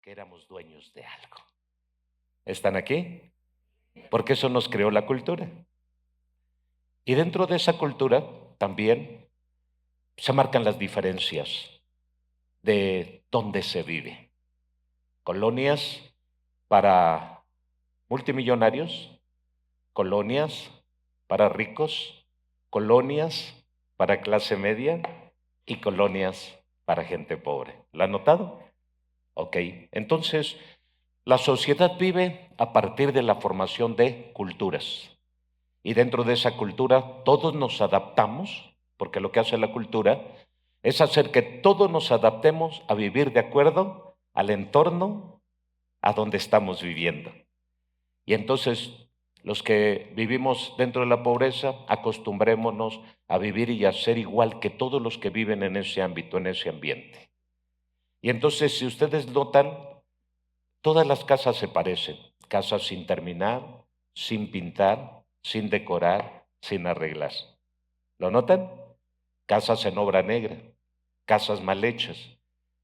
que éramos dueños de algo. ¿Están aquí? Porque eso nos creó la cultura. Y dentro de esa cultura también se marcan las diferencias de dónde se vive. Colonias para multimillonarios, colonias para ricos, colonias para clase media y colonias para gente pobre. ¿Lo han notado? Ok, entonces la sociedad vive a partir de la formación de culturas. Y dentro de esa cultura todos nos adaptamos, porque lo que hace la cultura es hacer que todos nos adaptemos a vivir de acuerdo al entorno a donde estamos viviendo. Y entonces los que vivimos dentro de la pobreza, acostumbrémonos a vivir y a ser igual que todos los que viven en ese ámbito, en ese ambiente. Y entonces, si ustedes notan, todas las casas se parecen, casas sin terminar, sin pintar, sin decorar, sin arreglar. ¿Lo notan? Casas en obra negra, casas mal hechas,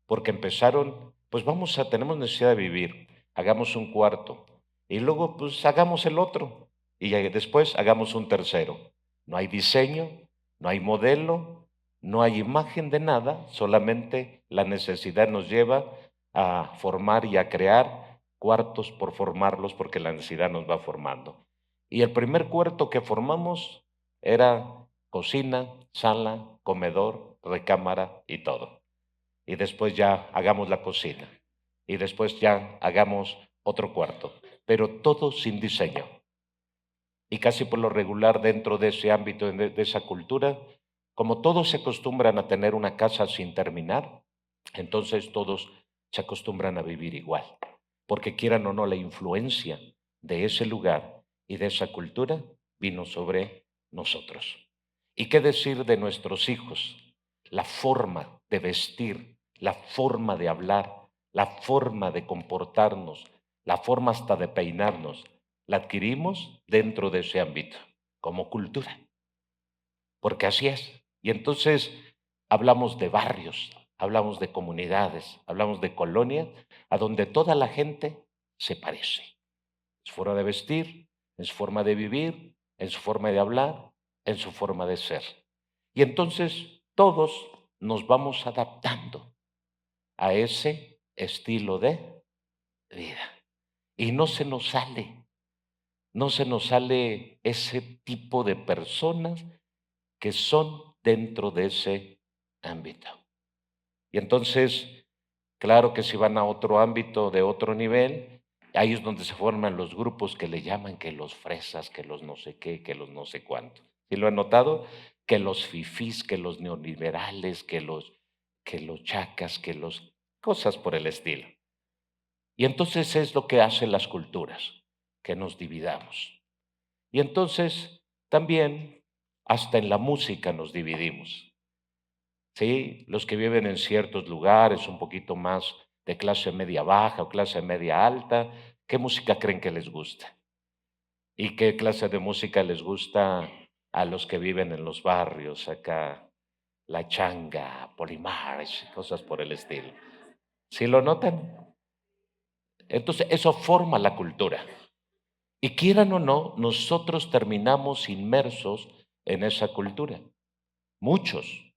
porque empezaron, pues tenemos necesidad de vivir, hagamos un cuarto, y luego pues hagamos el otro, y después hagamos un tercero. No hay diseño, no hay modelo, no hay imagen de nada, solamente la necesidad nos lleva a formar y a crear cuartos por formarlos porque la necesidad nos va formando. Y el primer cuarto que formamos era cocina, sala, comedor, recámara y todo. Y después ya hagamos la cocina. Y después ya hagamos otro cuarto. Pero todo sin diseño. Y casi por lo regular dentro de ese ámbito, de esa cultura, como todos se acostumbran a tener una casa sin terminar, entonces todos se acostumbran a vivir igual. Porque quieran o no, la influencia de ese lugar y de esa cultura vino sobre nosotros. ¿Y qué decir de nuestros hijos? La forma de vestir, la forma de hablar, la forma de comportarnos, la forma hasta de peinarnos, la adquirimos dentro de ese ámbito, como cultura, porque así es. Y entonces hablamos de barrios, hablamos de comunidades, hablamos de colonias, a donde toda la gente se parece. En su forma de vestir, en su forma de vivir, en su forma de hablar, en su forma de ser. Y entonces todos nos vamos adaptando a ese estilo de vida. Y no se nos sale, no se nos sale ese tipo de personas que son dentro de ese ámbito. Y entonces, claro que si van a otro ámbito de otro nivel, ahí es donde se forman los grupos que le llaman que los fresas, que los no sé qué, que los no sé cuánto. ¿Sí lo han notado? Que los fifís, que los neoliberales, que los chacas, que los cosas por el estilo. Y entonces es lo que hacen las culturas, que nos dividamos. Y entonces también hasta en la música nos dividimos. ¿Sí? Los que viven en ciertos lugares un poquito más de clase media baja o clase media alta, ¿qué música creen que les gusta? ¿Y qué clase de música les gusta a los que viven en los barrios acá? La changa, Polimars, cosas por el estilo. ¿Sí lo notan? Entonces, eso forma la cultura. Y quieran o no, nosotros terminamos inmersos en esa cultura. Muchos.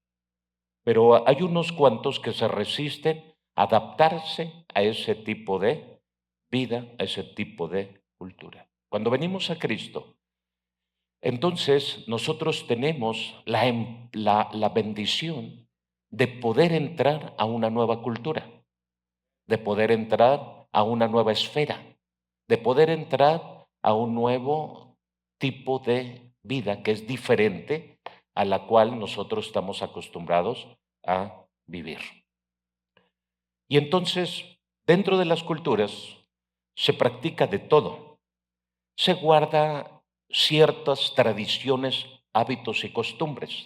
Pero hay unos cuantos que se resisten a adaptarse a ese tipo de vida, a ese tipo de cultura. Cuando venimos a Cristo, entonces nosotros tenemos la bendición de poder entrar a una nueva cultura, de poder entrar a una nueva esfera, de poder entrar a un nuevo tipo de vida que es diferente a la cual nosotros estamos acostumbrados a vivir. Y entonces, dentro de las culturas se practica de todo. Se guarda ciertas tradiciones, hábitos y costumbres,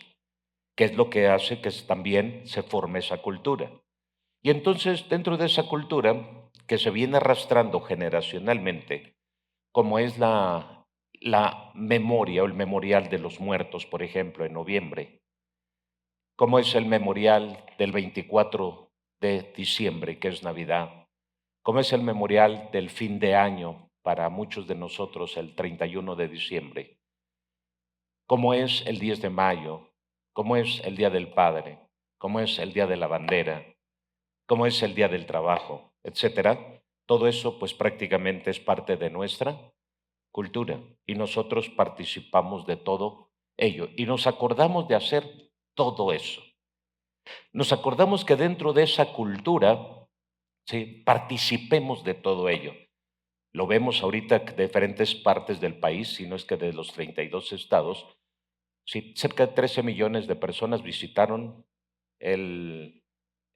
que es lo que hace que también se forme esa cultura. Y entonces, dentro de esa cultura que se viene arrastrando generacionalmente, como es la memoria o el memorial de los muertos, por ejemplo, en noviembre, como es el memorial del 24 de diciembre, que es Navidad, como es el memorial del fin de año para muchos de nosotros el 31 de diciembre, como es el 10 de mayo, como es el Día del Padre, como es el Día de la Bandera, como es el Día del Trabajo, etcétera. Todo eso pues prácticamente es parte de nuestra cultura y nosotros participamos de todo ello y nos acordamos de hacer todo eso. Nos acordamos que dentro de esa cultura, ¿sí?, participemos de todo ello. Lo vemos ahorita de diferentes partes del país, si no es que de los 32 estados, sí, cerca de 13 millones de personas visitaron el,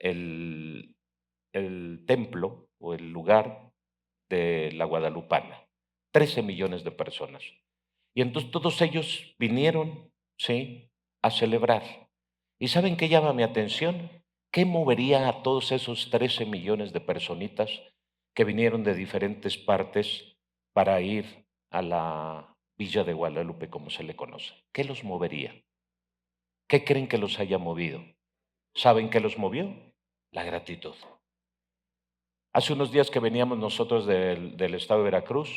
el, el templo o el lugar de la Guadalupana. 13 millones de personas. Y entonces todos ellos vinieron, ¿sí?, a celebrar. ¿Y saben qué llama mi atención? ¿Qué movería a todos esos 13 millones de personitas que vinieron de diferentes partes para ir a la Villa de Guadalupe, como se le conoce? ¿Qué los movería? ¿Qué creen que los haya movido? ¿Saben qué los movió? La gratitud. Hace unos días que veníamos nosotros del estado de Veracruz,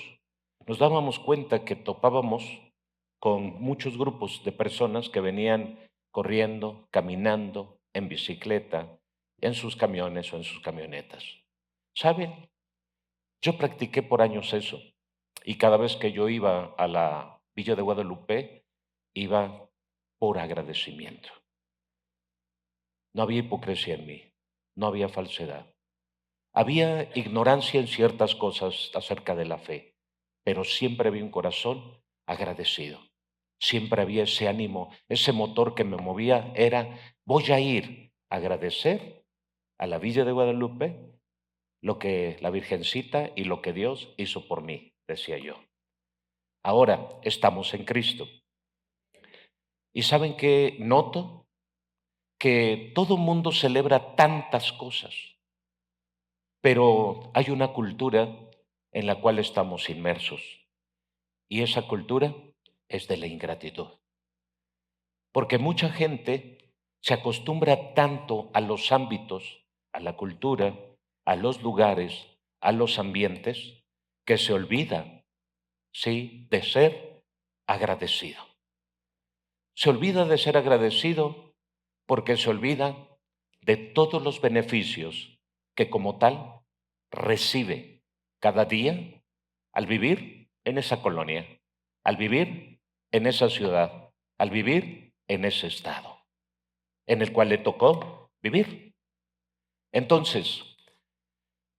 nos dábamos cuenta que topábamos con muchos grupos de personas que venían corriendo, caminando, en bicicleta, en sus camiones o en sus camionetas. ¿Saben? Yo practiqué por años eso y cada vez que yo iba a la Villa de Guadalupe, iba por agradecimiento. No había hipocresía en mí, no había falsedad. Había ignorancia en ciertas cosas acerca de la fe, pero siempre había un corazón agradecido. Siempre había ese ánimo, ese motor que me movía era, voy a ir a agradecer a la Villa de Guadalupe lo que la Virgencita y lo que Dios hizo por mí, decía yo. Ahora estamos en Cristo. ¿Y saben qué noto? Que todo mundo celebra tantas cosas, pero hay una cultura en la cual estamos inmersos y esa cultura es de la ingratitud. Porque mucha gente se acostumbra tanto a los ámbitos, a la cultura, a los lugares, a los ambientes, que se olvida, sí, de ser agradecido. Se olvida de ser agradecido porque se olvida de todos los beneficios que como tal recibe cada día al vivir en esa colonia, al vivir en esa ciudad, al vivir en ese estado en el cual le tocó vivir. Entonces,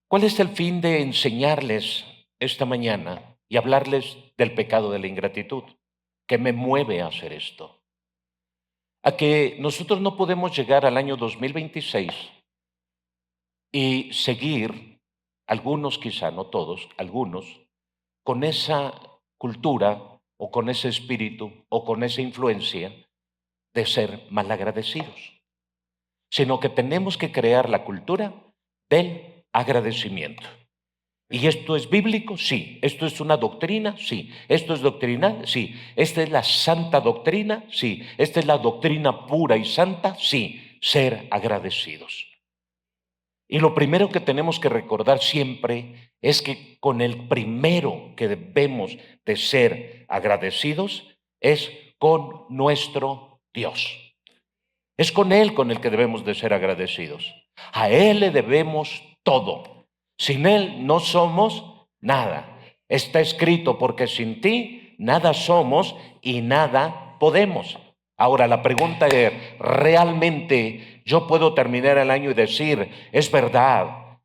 ¿cuál es el fin de enseñarles esta mañana y hablarles del pecado de la ingratitud? ¿Qué me mueve a hacer esto? A que nosotros no podemos llegar al año 2026 y seguir, algunos quizá, no todos, algunos, con esa cultura o con ese espíritu o con esa influencia de ser malagradecidos, sino que tenemos que crear la cultura del agradecimiento. ¿Y esto es bíblico? Sí. ¿Esto es una doctrina? Sí. ¿Esto es doctrinal? Sí. ¿Esta es la santa doctrina? Sí. ¿Esta es la doctrina pura y santa? Sí. Ser agradecidos. Y lo primero que tenemos que recordar siempre es que con el primero que debemos de ser agradecidos es con nuestro Dios. Es con Él con el que debemos de ser agradecidos. A Él le debemos todo. Sin Él no somos nada. Está escrito, porque sin ti nada somos y nada podemos. Ahora la pregunta es, ¿realmente yo puedo terminar el año y decir, es verdad?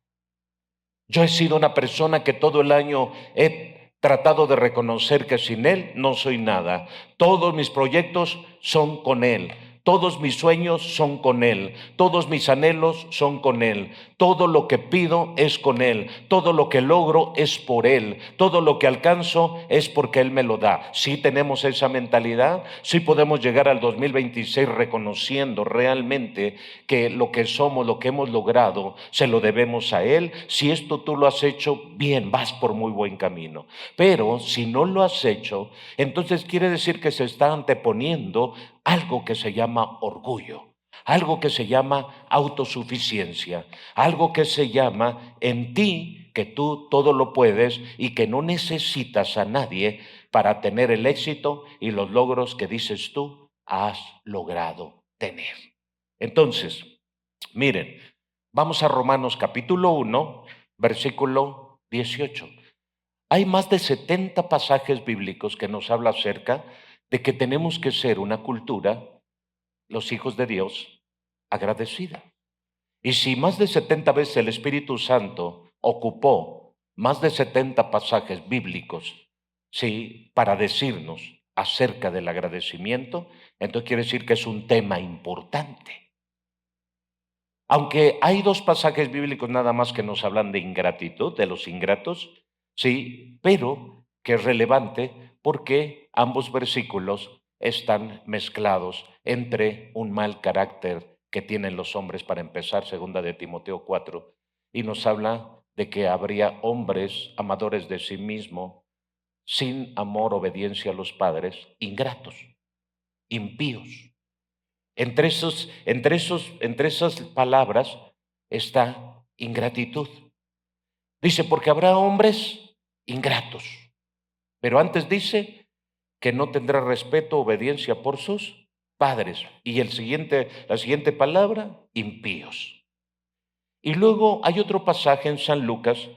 Yo he sido una persona que todo el año he tratado de reconocer que sin Él no soy nada. Todos mis proyectos son con Él. Todos mis sueños son con Él, todos mis anhelos son con Él, todo lo que pido es con Él, todo lo que logro es por Él, todo lo que alcanzo es porque Él me lo da. Si tenemos esa mentalidad, sí podemos llegar al 2026 reconociendo realmente que lo que somos, lo que hemos logrado, se lo debemos a Él. Si esto tú lo has hecho, bien, vas por muy buen camino. Pero si no lo has hecho, entonces quiere decir que se está anteponiendo algo que se llama orgullo, algo que se llama autosuficiencia, algo que se llama en ti que tú todo lo puedes y que no necesitas a nadie para tener el éxito y los logros que dices tú has logrado tener. Entonces, miren, vamos a Romanos capítulo 1, versículo 18. Hay más de 70 pasajes bíblicos que nos habla acerca de que tenemos que ser una cultura, los hijos de Dios, agradecida. Y si más de 70 veces el Espíritu Santo ocupó más de 70 pasajes bíblicos, sí, para decirnos acerca del agradecimiento, entonces quiere decir que es un tema importante. Aunque hay dos pasajes bíblicos nada más que nos hablan de ingratitud, de los ingratos, sí, pero que es relevante porque ambos versículos están mezclados entre un mal carácter que tienen los hombres, para empezar, segunda de Timoteo 4, y nos habla de que habría hombres amadores de sí mismo, sin amor, obediencia a los padres, ingratos, impíos. Entre esas palabras está ingratitud. Dice, porque habrá hombres ingratos, pero antes dice que no tendrá respeto, obediencia por sus padres. Y la siguiente palabra, impíos. Y luego hay otro pasaje en San Lucas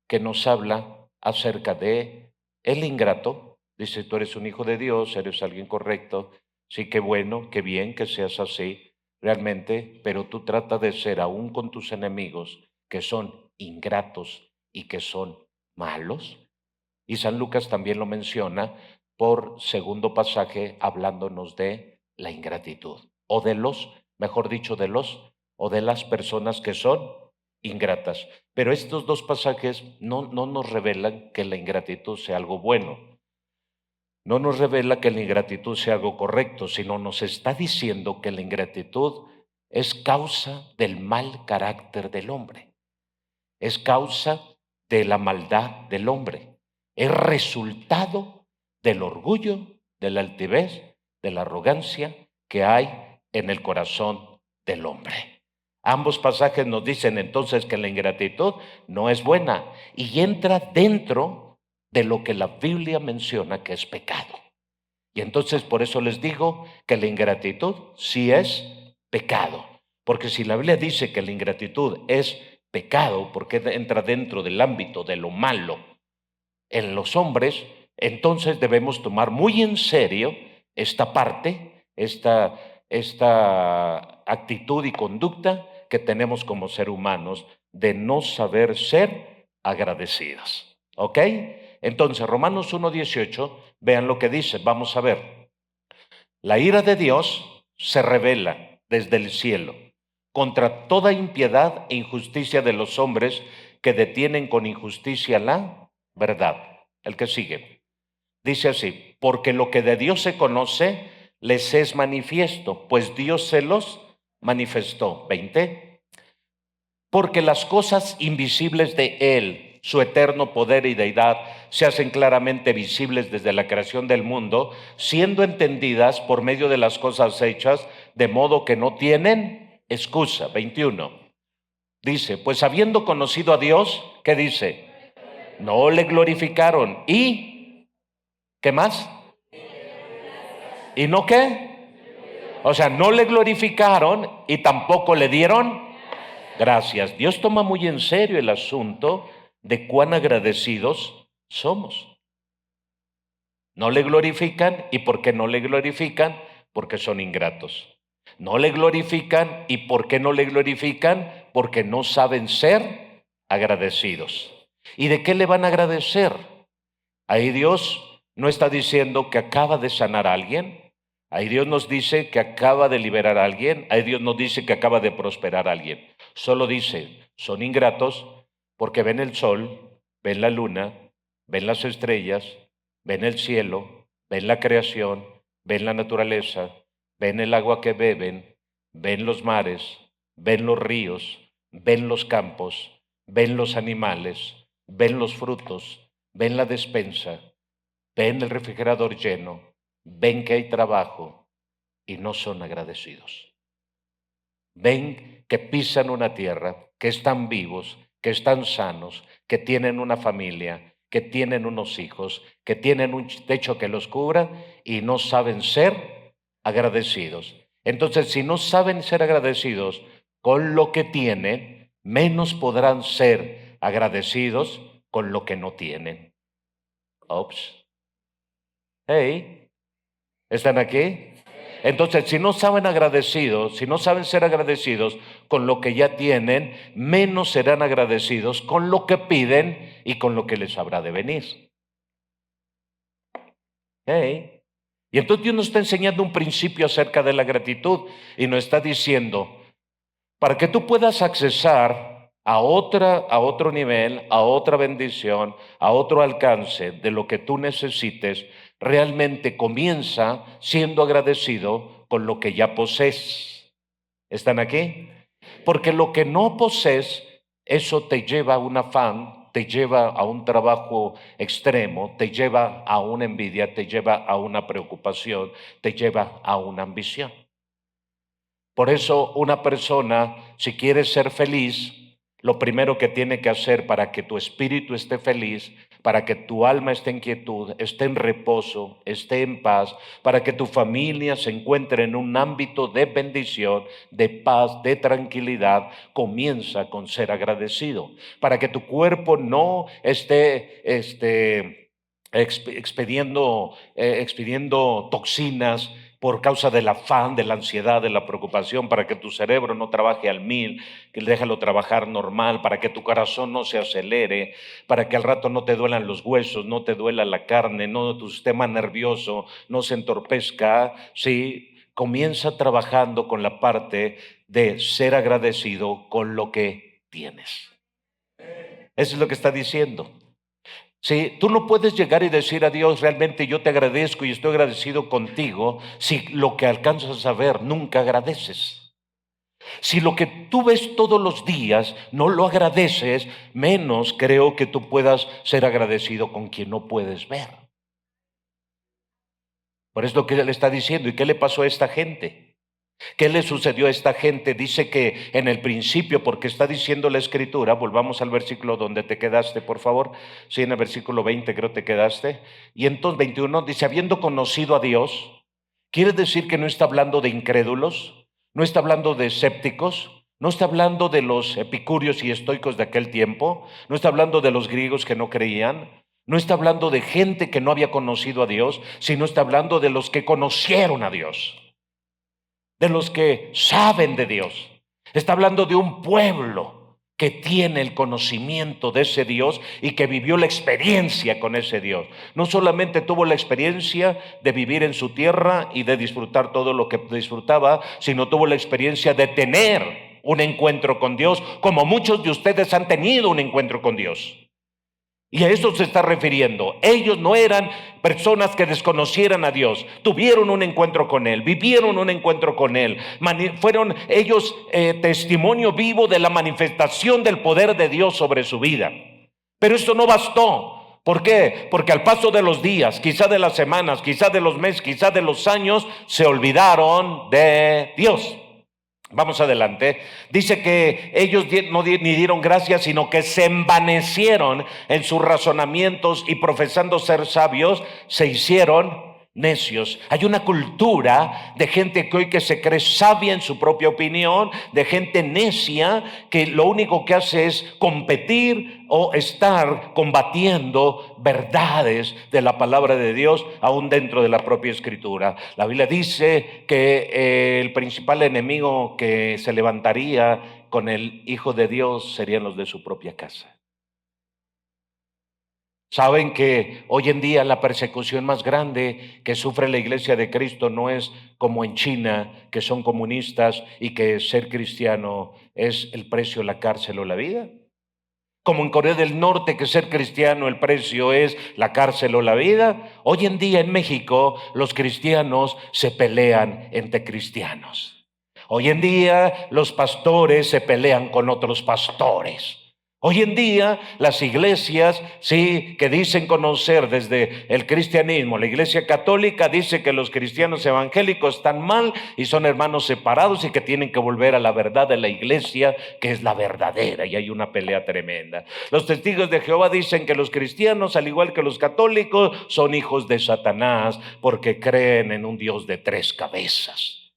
que nos habla acerca de el ingrato. Dice, tú eres un hijo de Dios, eres alguien correcto. Sí, qué bueno, qué bien que seas así, realmente, pero tú trata de ser aún con tus enemigos, que son ingratos y que son malos. Y San Lucas también lo menciona por segundo pasaje, hablándonos de la ingratitud, o de los, mejor dicho, o de las personas que son ingratas. Pero estos dos pasajes no nos revelan que la ingratitud sea algo bueno. No nos revela que la ingratitud sea algo correcto, sino nos está diciendo que la ingratitud es causa del mal carácter del hombre, es causa de la maldad del hombre, es resultado del orgullo, de la altivez, de la arrogancia que hay en el corazón del hombre. Ambos pasajes nos dicen entonces que la ingratitud no es buena y entra dentro de lo que la Biblia menciona que es pecado. Y entonces por eso les digo que la ingratitud sí es pecado. Porque si la Biblia dice que la ingratitud es pecado, porque entra dentro del ámbito de lo malo en los hombres, entonces debemos tomar muy en serio esta parte, esta actitud y conducta que tenemos como seres humanos de no saber ser agradecidos. ¿Ok? Entonces, Romanos 1:18, vean lo que dice, vamos a ver. La ira de Dios se revela desde el cielo contra toda impiedad e injusticia de los hombres que detienen con injusticia la verdad. El que sigue. Dice así, porque lo que de Dios se conoce les es manifiesto, pues Dios se los manifestó. 20. Porque las cosas invisibles de Él, su eterno poder y deidad, se hacen claramente visibles desde la creación del mundo, siendo entendidas por medio de las cosas hechas, de modo que no tienen excusa. 21. Dice, pues habiendo conocido a Dios, ¿qué dice? No le glorificaron. ¿Y qué más? ¿Y no qué? O sea, no le glorificaron y tampoco le dieron gracias. Dios toma muy en serio el asunto de cuán agradecidos somos. No le glorifican, ¿y por qué no le glorifican? Porque son ingratos. No le glorifican, ¿y por qué no le glorifican? Porque no saben ser agradecidos. ¿Y de qué le van a agradecer? Ahí Dios no está diciendo que acaba de sanar a alguien. Ahí Dios nos dice que acaba de liberar a alguien. Ahí Dios nos dice que acaba de prosperar a alguien. Solo dice, son ingratos porque ven el sol, ven la luna, ven las estrellas, ven el cielo, ven la creación, ven la naturaleza, ven el agua que beben, ven los mares, ven los ríos, ven los campos, ven los animales, ven los frutos, ven la despensa, ven el refrigerador lleno, ven que hay trabajo y no son agradecidos. Ven que pisan una tierra, que están vivos, que están sanos, que tienen una familia, que tienen unos hijos, que tienen un techo que los cubra y no saben ser agradecidos. Entonces, si no saben ser agradecidos con lo que tienen, menos podrán ser agradecidos con lo que no tienen. Ops. Hey, ¿están aquí? Entonces, si no saben agradecidos, si no saben ser agradecidos con lo que ya tienen, menos serán agradecidos con lo que piden y con lo que les habrá de venir. Hey. Y entonces Dios nos está enseñando un principio acerca de la gratitud y nos está diciendo, para que tú puedas accesar a otro nivel, a otra bendición, a otro alcance de lo que tú necesites, realmente comienza siendo agradecido con lo que ya posees. ¿Están aquí? Porque lo que no posees, eso te lleva a un afán, te lleva a un trabajo extremo, te lleva a una envidia, te lleva a una preocupación, te lleva a una ambición. Por eso una persona, si quiere ser feliz, lo primero que tiene que hacer para que tu espíritu esté feliz, para que tu alma esté en quietud, esté en reposo, esté en paz, para que tu familia se encuentre en un ámbito de bendición, de paz, de tranquilidad, comienza con ser agradecido. Para que tu cuerpo no esté expidiendo toxinas por causa del afán, de la ansiedad, de la preocupación, para que tu cerebro no trabaje al 1000, que déjalo trabajar normal, para que tu corazón no se acelere, para que al rato no te duelan los huesos, no te duela la carne, no tu sistema nervioso no se entorpezca, ¿sí? Comienza trabajando con la parte de ser agradecido con lo que tienes. Eso es lo que está diciendo. Sí, tú no puedes llegar y decir a Dios, realmente yo te agradezco y estoy agradecido contigo, si lo que alcanzas a ver nunca agradeces. Si lo que tú ves todos los días no lo agradeces, menos creo que tú puedas ser agradecido con quien no puedes ver. Por eso es lo que él está diciendo. ¿Y qué le pasó a esta gente? ¿Qué le sucedió a esta gente? Dice que en el principio, porque está diciendo la escritura, volvamos al versículo donde te quedaste, por favor. Sí, en el versículo 20 creo te quedaste. Y entonces 21 dice, habiendo conocido a Dios, quiere decir que no está hablando de incrédulos, no está hablando de escépticos, no está hablando de los epicúreos y estoicos de aquel tiempo, no está hablando de los griegos que no creían, no está hablando de gente que no había conocido a Dios, sino está hablando de los que conocieron a Dios, de los que saben de Dios. Está hablando de un pueblo que tiene el conocimiento de ese Dios y que vivió la experiencia con ese Dios. No solamente tuvo la experiencia de vivir en su tierra y de disfrutar todo lo que disfrutaba, sino tuvo la experiencia de tener un encuentro con Dios, como muchos de ustedes han tenido un encuentro con Dios. Y a eso se está refiriendo. Ellos no eran personas que desconocieran a Dios, tuvieron un encuentro con Él, vivieron un encuentro con Él, fueron ellos testimonio vivo de la manifestación del poder de Dios sobre su vida. Pero esto no bastó. ¿Por qué? Porque al paso de los días, quizá de las semanas, quizá de los meses, quizá de los años, se olvidaron de Dios. Vamos adelante. Dice que ellos no ni dieron gracias, sino que se envanecieron en sus razonamientos y profesando ser sabios, se hicieron necios. Hay una cultura de gente que hoy que se cree sabia en su propia opinión, de gente necia que lo único que hace es competir o estar combatiendo verdades de la palabra de Dios aún dentro de la propia escritura. La Biblia dice que el principal enemigo que se levantaría con el Hijo de Dios serían los de su propia casa. Saben que hoy en día la persecución más grande que sufre la iglesia de Cristo no es como en China, que son comunistas y que ser cristiano es el precio, la cárcel o la vida. Como en Corea del Norte, que ser cristiano el precio es la cárcel o la vida. Hoy en día en México los cristianos se pelean entre cristianos. Hoy en día los pastores se pelean con otros pastores. Hoy en día las iglesias, sí, que dicen conocer desde el cristianismo, la iglesia católica dice que los cristianos evangélicos están mal y son hermanos separados y que tienen que volver a la verdad de la iglesia, que es la verdadera, y hay una pelea tremenda. Los testigos de Jehová dicen que los cristianos, al igual que los católicos, son hijos de Satanás porque creen en un Dios de 3 cabezas.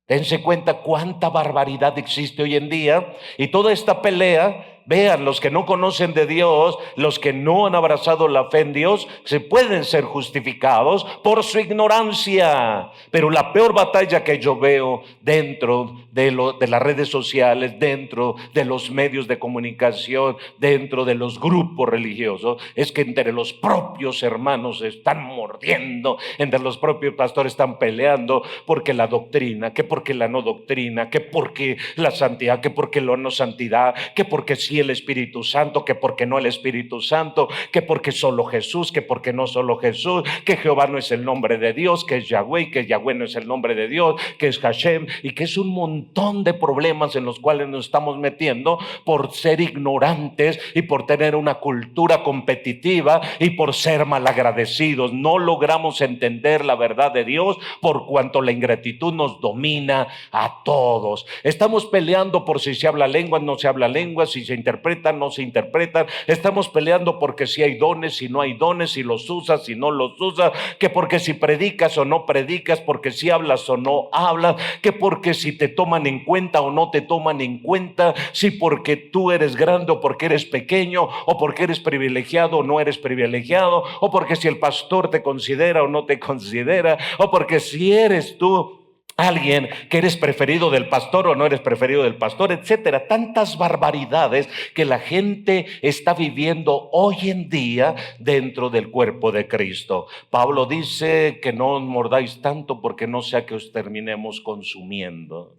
Dense cuenta cuánta barbaridad existe hoy en día, y toda esta pelea, vean, los que no conocen de Dios, los que no han abrazado la fe en Dios, se pueden ser justificados por su ignorancia. Pero la peor batalla que yo veo dentro de las redes sociales, dentro de los medios de comunicación, dentro de los grupos religiosos, es que entre los propios hermanos se están mordiendo, entre los propios pastores están peleando porque la doctrina, que porque la no doctrina, que porque la santidad, que porque la no santidad, que porque sí el Espíritu Santo, que porque no el Espíritu Santo, que porque solo Jesús, que porque no solo Jesús, que Jehová no es el nombre de Dios, que es Yahweh, que Yahweh no es el nombre de Dios, que es Hashem, y que es un montón de problemas en los cuales nos estamos metiendo por ser ignorantes y por tener una cultura competitiva y por ser malagradecidos. No logramos entender la verdad de Dios por cuanto la ingratitud nos domina a todos. Estamos peleando por si se habla lengua, no se habla lengua, si se interpretan, no se interpretan. Estamos peleando porque si hay dones, si no hay dones, si los usas, si no los usas, que porque si predicas o no predicas, porque si hablas o no hablas, que porque si te toman en cuenta o no te toman en cuenta, si porque tú eres grande o porque eres pequeño, o porque eres privilegiado o no eres privilegiado, o porque si el pastor te considera o no te considera, o porque si eres tú alguien que eres preferido del pastor o no eres preferido del pastor, etcétera. Tantas barbaridades que la gente está viviendo hoy en día dentro del cuerpo de Cristo. Pablo dice que no os mordáis tanto porque no sea que os terminemos consumiendo.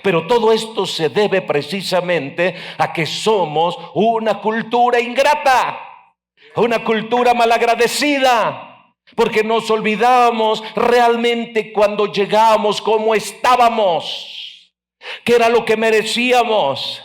Pero todo esto se debe precisamente a que somos una cultura ingrata, una cultura malagradecida. Porque nos olvidamos realmente cuando llegamos cómo estábamos, qué era lo que merecíamos.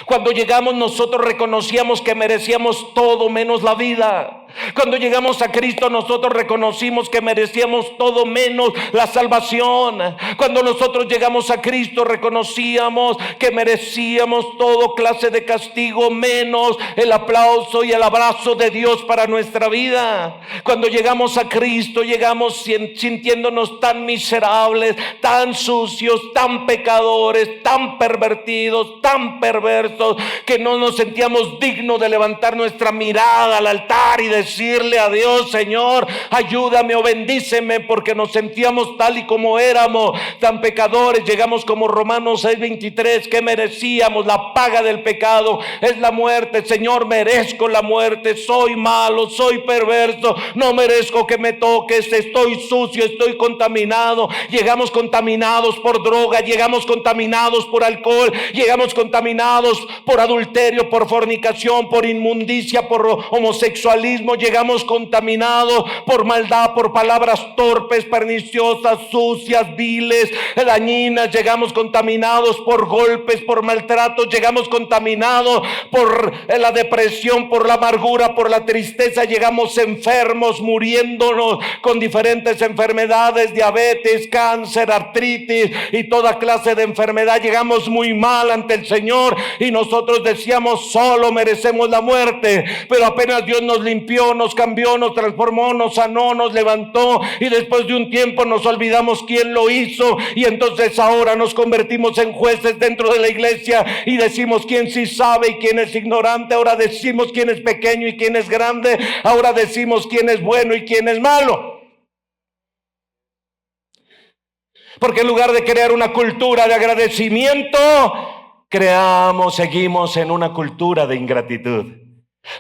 Cuando llegamos nosotros reconocíamos que merecíamos todo menos la vida. Cuando llegamos a Cristo nosotros reconocimos que merecíamos todo menos la salvación. Cuando nosotros llegamos a Cristo reconocíamos que merecíamos todo clase de castigo menos el aplauso y el abrazo de Dios para nuestra vida. Cuando llegamos a Cristo llegamos sintiéndonos tan miserables, tan sucios, tan pecadores, tan pervertidos, tan perversos, que no nos sentíamos dignos de levantar nuestra mirada al altar y decirle a Dios: Señor, ayúdame o bendíceme, porque nos sentíamos tal y como éramos, tan pecadores. Llegamos como Romanos 6:23, que merecíamos la paga del pecado es la muerte. Señor, merezco la muerte, soy malo, soy perverso, no merezco que me toques, estoy sucio, estoy contaminado. Llegamos contaminados por droga, llegamos contaminados por alcohol, llegamos contaminados por adulterio, por fornicación, por inmundicia, por homosexualismo. Llegamos contaminados por maldad, por palabras torpes, perniciosas, sucias, viles, dañinas. Llegamos contaminados por golpes, por maltratos. Llegamos contaminados por la depresión, por la amargura, por la tristeza. Llegamos enfermos, muriéndonos con diferentes enfermedades, diabetes, cáncer, artritis y toda clase de enfermedad. Llegamos muy mal ante el Señor y nosotros decíamos: solo merecemos la muerte. Pero apenas Dios nos limpió, nos cambió, nos transformó, nos sanó, nos levantó, y después de un tiempo nos olvidamos quién lo hizo, y entonces ahora nos convertimos en jueces dentro de la iglesia y decimos quién sí sabe y quién es ignorante. Ahora decimos quién es pequeño y quién es grande. Ahora decimos quién es bueno y quién es malo. Porque en lugar de crear una cultura de agradecimiento, seguimos en una cultura de ingratitud.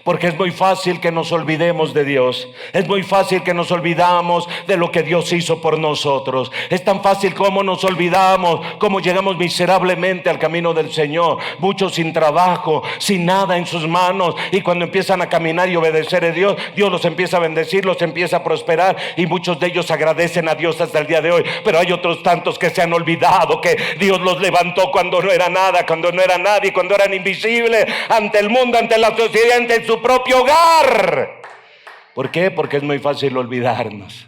Porque es muy fácil que nos olvidemos de Dios. Es muy fácil que nos olvidamos de lo que Dios hizo por nosotros. Es tan fácil como nos olvidamos, como llegamos miserablemente al camino del Señor. Muchos sin trabajo, sin nada en sus manos. Y cuando empiezan a caminar y obedecer a Dios, Dios los empieza a bendecir, los empieza a prosperar. Y muchos de ellos agradecen a Dios hasta el día de hoy. Pero hay otros tantos que se han olvidado que Dios los levantó cuando no era nada, cuando no era nadie, cuando eran invisibles ante el mundo, ante la sociedad, ante su propio hogar. ¿Por qué? Porque es muy fácil olvidarnos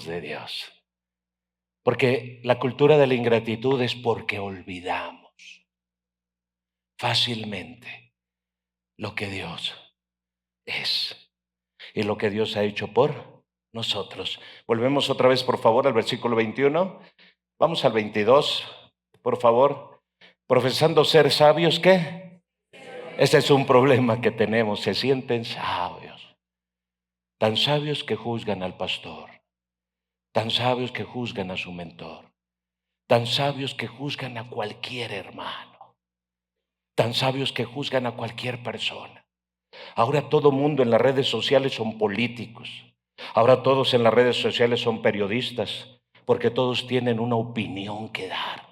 de Dios. Porque la cultura de la ingratitud es porque olvidamos fácilmente lo que Dios es y lo que Dios ha hecho por nosotros. Volvemos otra vez, por favor, al versículo 21. Vamos al 22, por favor. Profesando ser sabios, ¿qué? Ese es un problema que tenemos. Se sienten sabios. Tan sabios que juzgan al pastor. Tan sabios que juzgan a su mentor. Tan sabios que juzgan a cualquier hermano. Tan sabios que juzgan a cualquier persona. Ahora todo mundo en las redes sociales son políticos. Ahora todos en las redes sociales son periodistas, porque todos tienen una opinión que dar.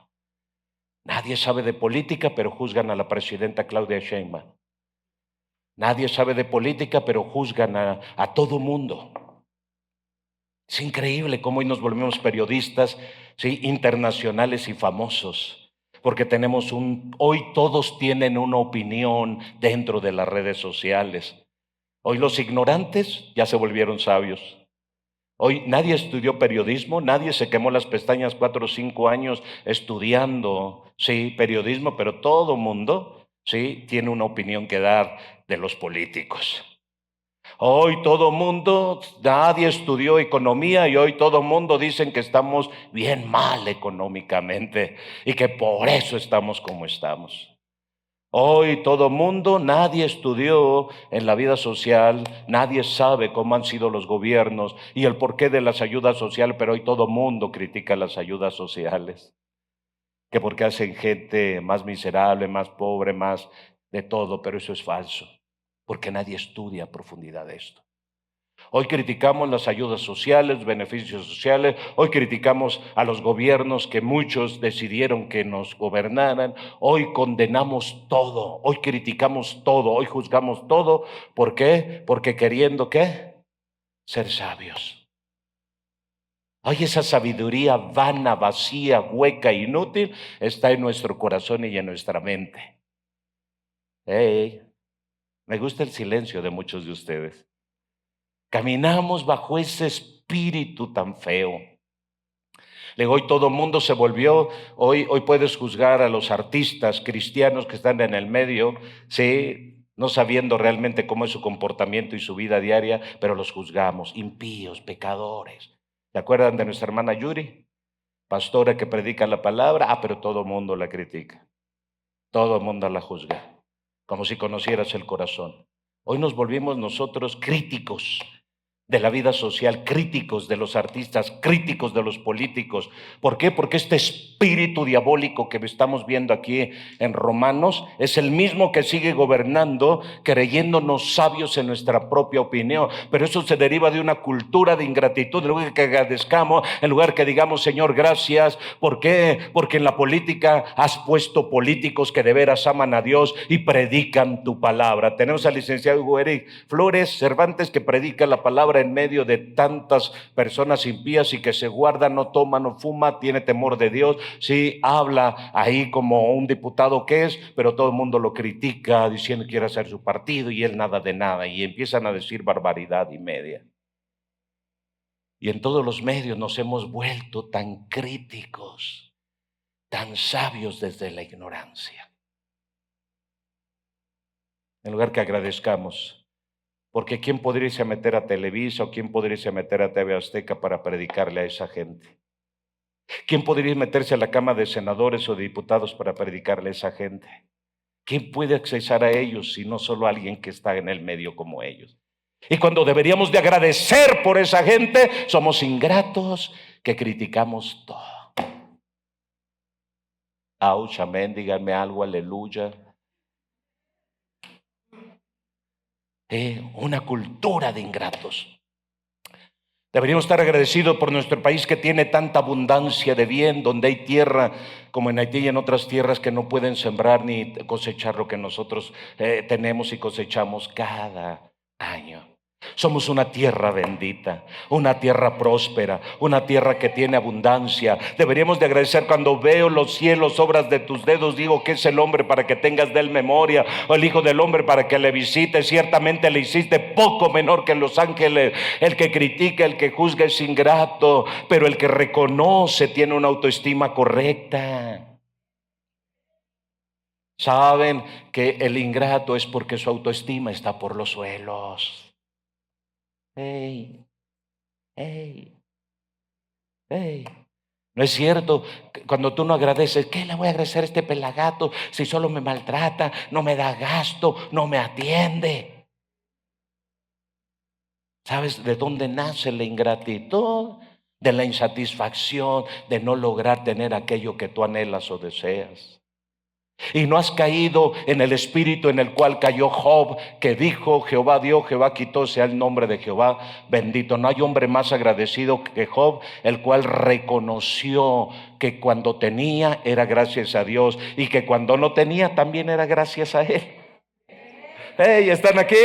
Nadie sabe de política, pero juzgan a la presidenta Claudia Sheinbaum. Nadie sabe de política, pero juzgan a todo mundo. Es increíble cómo hoy nos volvemos periodistas, ¿sí?, internacionales y famosos, porque hoy todos tienen una opinión dentro de las redes sociales. Hoy los ignorantes ya se volvieron sabios. Hoy nadie estudió periodismo, nadie se quemó las pestañas 4 o 5 años estudiando, sí, periodismo, pero todo mundo, sí, tiene una opinión que dar de los políticos. Hoy todo mundo, nadie estudió economía y hoy todo mundo dicen que estamos bien mal económicamente y que por eso estamos como estamos. Hoy todo mundo, nadie estudió en la vida social, nadie sabe cómo han sido los gobiernos y el porqué de las ayudas sociales, pero hoy todo mundo critica las ayudas sociales, que porque hacen gente más miserable, más pobre, más de todo, pero eso es falso, porque nadie estudia a profundidad esto. Hoy criticamos las ayudas sociales, beneficios sociales. Hoy criticamos a los gobiernos que muchos decidieron que nos gobernaran. Hoy condenamos todo, hoy criticamos todo, hoy juzgamos todo. ¿Por qué? Porque queriendo, ¿qué? Ser sabios. Hoy esa sabiduría vana, vacía, hueca, inútil, está en nuestro corazón y en nuestra mente. Hey, me gusta el silencio de muchos de ustedes. Caminamos bajo ese espíritu tan feo. Hoy todo el mundo se volvió, hoy puedes juzgar a los artistas cristianos que están en el medio, sí, no sabiendo realmente cómo es su comportamiento y su vida diaria, pero los juzgamos, impíos, pecadores. ¿Se acuerdan de nuestra hermana Yuri? Pastora que predica la palabra, pero todo el mundo la critica. Todo el mundo la juzga, como si conocieras el corazón. Hoy nos volvimos nosotros críticos de la vida social, críticos de los artistas, críticos de los políticos. ¿Por qué? Porque este espíritu diabólico que estamos viendo aquí en Romanos es el mismo que sigue gobernando, creyéndonos sabios en nuestra propia opinión. Pero eso se deriva de una cultura de ingratitud. En lugar que agradezcamos, en lugar que digamos, Señor, gracias. ¿Por qué? Porque en la política has puesto políticos que de veras aman a Dios y predican tu palabra. Tenemos al licenciado Hugo Eric Flores Cervantes, que predica la palabra en medio de tantas personas impías y que se guarda, no toma, no fuma, tiene temor de Dios. Sí, habla ahí como un diputado que es, pero todo el mundo lo critica diciendo que quiere hacer su partido y él nada de nada, y empiezan a decir barbaridad y media. Y en todos los medios nos hemos vuelto tan críticos, tan sabios desde la ignorancia, en lugar que agradezcamos. Porque ¿quién podría irse a meter a Televisa o quién podría irse a meter a TV Azteca para predicarle a esa gente? ¿Quién podría meterse a la Cámara de Senadores o de Diputados para predicarle a esa gente? ¿Quién puede accesar a ellos si no solo alguien que está en el medio como ellos? Y cuando deberíamos de agradecer por esa gente, somos ingratos que criticamos todo. Auch, amén, díganme algo, aleluya. una cultura de ingratos. Deberíamos estar agradecidos por nuestro país que tiene tanta abundancia de bien, donde hay tierra como en Haití y en otras tierras que no pueden sembrar ni cosechar lo que nosotros tenemos y cosechamos cada año. Somos una tierra bendita, una tierra próspera, una tierra que tiene abundancia. Deberíamos de agradecer cuando veo los cielos, obras de tus dedos. Digo, ¿qué es el hombre para que tengas de él memoria? O el hijo del hombre para que le visites. Ciertamente le hiciste poco menor que los ángeles. El que critica, el que juzga es ingrato, pero el que reconoce tiene una autoestima correcta. Saben que el ingrato es porque su autoestima está por los suelos. Hey, hey, hey. No es cierto, cuando tú no agradeces, ¿qué le voy a agradecer a este pelagato si solo me maltrata, no me da gasto, no me atiende? ¿Sabes de dónde nace la ingratitud? De la insatisfacción, de no lograr tener aquello que tú anhelas o deseas. Y no has caído en el espíritu en el cual cayó Job, que dijo: Jehová dio, Jehová quitó, sea el nombre de Jehová bendito. No hay hombre más agradecido que Job, el cual reconoció que cuando tenía era gracias a Dios y que cuando no tenía también era gracias a él. Hey, ¿están aquí?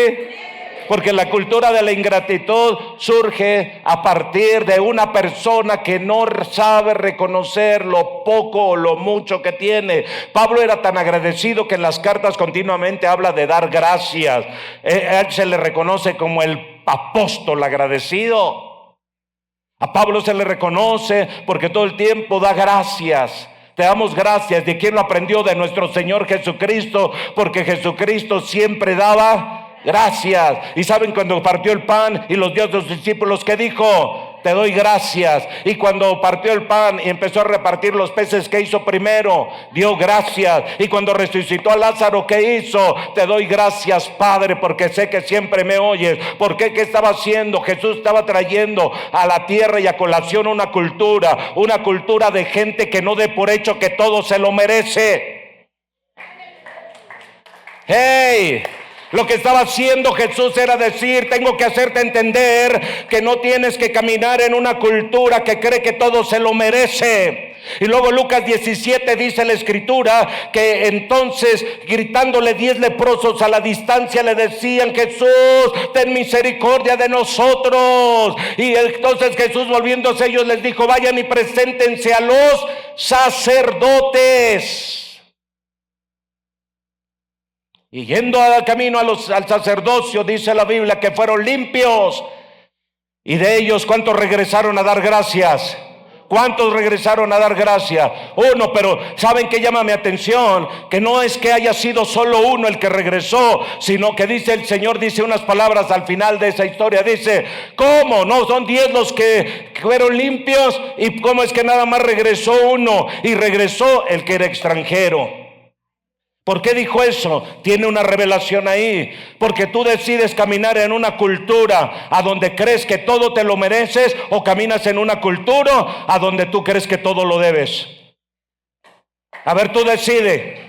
Porque la cultura de la ingratitud surge a partir de una persona que no sabe reconocer lo poco o lo mucho que tiene. Pablo era tan agradecido que en las cartas continuamente habla de dar gracias. Él se le reconoce como el apóstol agradecido. A Pablo se le reconoce porque todo el tiempo da gracias. Te damos gracias. ¿De quién lo aprendió? De nuestro Señor Jesucristo, porque Jesucristo siempre daba gracias. Y saben, cuando partió el pan y los dio a sus discípulos, ¿qué dijo? Te doy gracias. Y cuando partió el pan y empezó a repartir los peces, ¿qué hizo primero? Dio gracias. Y cuando resucitó a Lázaro, ¿qué hizo? Te doy gracias, Padre, porque sé que siempre me oyes. ¿Por qué? ¿Qué estaba haciendo? Jesús estaba trayendo a la tierra y a colación una cultura de gente que no dé por hecho que todo se lo merece. ¡Hey! Lo que estaba haciendo Jesús era decir: tengo que hacerte entender que no tienes que caminar en una cultura que cree que todo se lo merece. Y luego Lucas 17 dice la escritura que entonces, gritándole 10 leprosos a la distancia, le decían: Jesús, ten misericordia de nosotros. Y entonces Jesús, volviéndose a ellos, les dijo: vayan y preséntense a los sacerdotes. Y yendo al camino al sacerdocio, dice la Biblia que fueron limpios. Y de ellos, ¿cuántos regresaron a dar gracias? ¿Cuántos regresaron a dar gracias? Uno. Pero ¿saben qué llama mi atención? Que no es que haya sido solo uno el que regresó, sino que dice el Señor, dice unas palabras al final de esa historia. Dice: ¿cómo? No son 10 los que fueron limpios. ¿Y cómo es que nada más regresó uno? Y regresó el que era extranjero. ¿Por qué dijo eso? Tiene una revelación ahí. Porque tú decides caminar en una cultura a donde crees que todo te lo mereces, o caminas en una cultura a donde tú crees que todo lo debes. A ver, tú decides.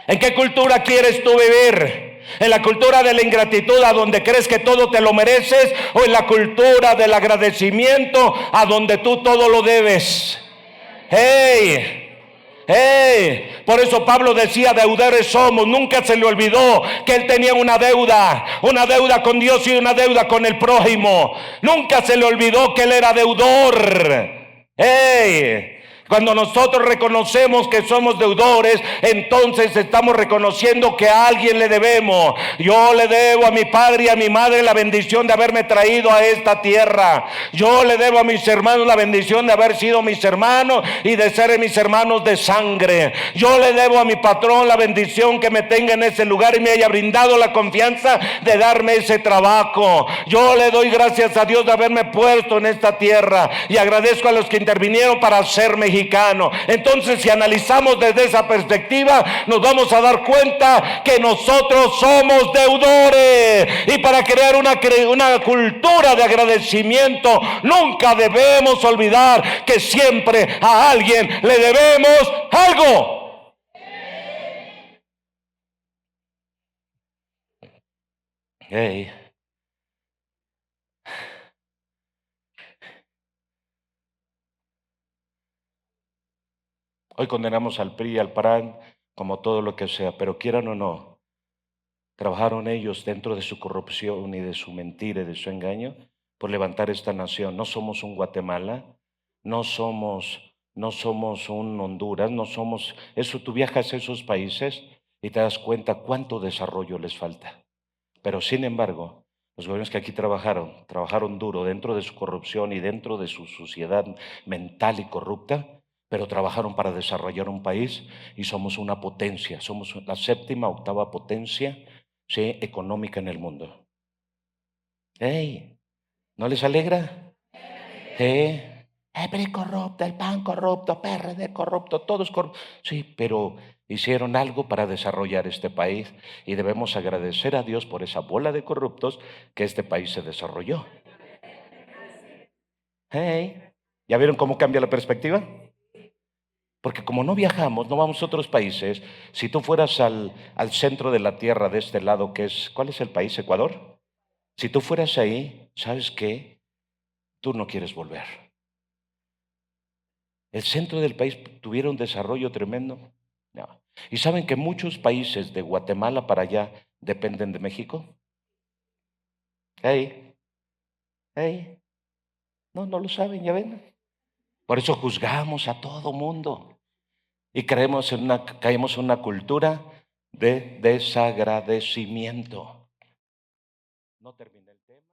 ¿En qué cultura quieres tú vivir? ¿En la cultura de la ingratitud, a donde crees que todo te lo mereces, o en la cultura del agradecimiento, a donde tú todo lo debes? ¡Hey! ¡Hey! Por eso Pablo decía: deudores somos. Nunca se le olvidó que él tenía una deuda con Dios y una deuda con el prójimo. Nunca se le olvidó que él era deudor. ¡Hey! Cuando nosotros reconocemos que somos deudores, entonces estamos reconociendo que a alguien le debemos. Yo le debo a mi padre y a mi madre la bendición de haberme traído a esta tierra. Yo le debo a mis hermanos la bendición de haber sido mis hermanos y de ser mis hermanos de sangre. Yo le debo a mi patrón la bendición que me tenga en ese lugar y me haya brindado la confianza de darme ese trabajo. Yo le doy gracias a Dios de haberme puesto en esta tierra, y agradezco a los que intervinieron para hacerme mexicano. Entonces, si analizamos desde esa perspectiva, nos vamos a dar cuenta que nosotros somos deudores, y para crear una cultura de agradecimiento, nunca debemos olvidar que siempre a alguien le debemos algo. Hey, Hoy condenamos al PRI, al PRAN, como todo lo que sea, pero quieran o no, trabajaron ellos dentro de su corrupción y de su mentira y de su engaño por levantar esta nación. No somos un Guatemala, no somos un Honduras, no somos eso. Tú viajas a esos países y te das cuenta cuánto desarrollo les falta. Pero sin embargo, los gobiernos que aquí trabajaron duro dentro de su corrupción y dentro de su suciedad mental y corrupta, pero trabajaron para desarrollar un país y somos una potencia, somos la séptima, octava potencia, sí, económica en el mundo. ¡Ey! ¿No les alegra? El PRI corrupto, el PAN corrupto, PRD corrupto, todos corruptos. Sí, pero hicieron algo para desarrollar este país y debemos agradecer a Dios por esa bola de corruptos que este país se desarrolló. Hey, ¿ya vieron cómo cambia la perspectiva? Porque como no viajamos, no vamos a otros países, si tú fueras al centro de la tierra de este lado, que es, ¿cuál es el país? Ecuador. Si tú fueras ahí, ¿sabes qué? Tú no quieres volver. El centro del país tuviera un desarrollo tremendo. No. ¿Y saben que muchos países de Guatemala para allá dependen de México? Hey, hey, no lo saben, ya ven. Por eso juzgamos a todo mundo y caemos en una cultura de desagradecimiento. No terminé el tema.